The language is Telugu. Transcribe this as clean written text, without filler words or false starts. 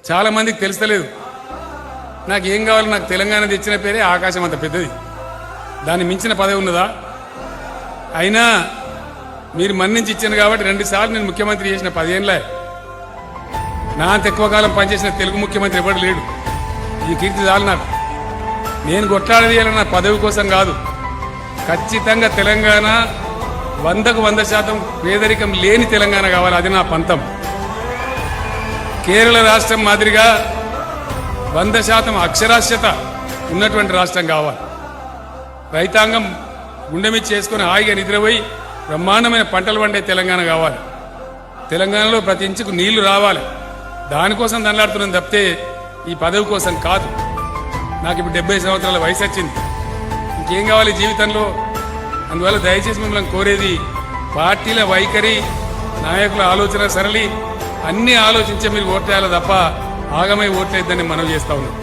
చాలా మందికి తెలుస్తలేదు. నాకు ఏం కావాలి, నాకు తెలంగాణ తెచ్చిన పేరే ఆకాశం అంత పెద్దది, దాన్ని మించిన పదవి ఉన్నదా? అయినా మీరు మన్నించి ఇచ్చాను కాబట్టి 2 సార్లు నేను ముఖ్యమంత్రి చేసిన 10 ఏళ్ళే. నా అంత ఎక్కువ కాలం పనిచేసిన తెలుగు ముఖ్యమంత్రి ఎవరు లేడు. ఈ కీర్తి చాలు నాకు. నేను కొట్లాడేది నా పదవి కోసం కాదు. ఖచ్చితంగా తెలంగాణ 100కు 100% పేదరికం లేని తెలంగాణ కావాలి. అది నా పంతం. కేరళ రాష్ట్రం మాదిరిగా 100% అక్షరాస్యత ఉన్నటువంటి రాష్ట్రం కావాలి. రైతాంగం గుండె మీద చేసుకుని హాయిగా నిద్రపోయి బ్రహ్మాండమైన పంటలు పండే తెలంగాణ కావాలి. తెలంగాణలో ప్రతి ఇంచుకు నీళ్లు రావాలి. దానికోసం దండలాడుతున్నాం తప్పితే ఈ పదవి కోసం కాదు. నాకు ఇప్పుడు 70 సంవత్సరాల వయసు వచ్చింది. ఇంకేం కావాలి జీవితంలో? అందువల్ల దయచేసి మిమ్మల్ని కోరేది, పార్టీల వైఖరి, నాయకుల ఆలోచన సరళి అన్నీ ఆలోచించే మీరు ఓట్లేయాలి తప్ప ఆగమై ఓట్లేద్దని మనం చేస్తా ఉన్నాం.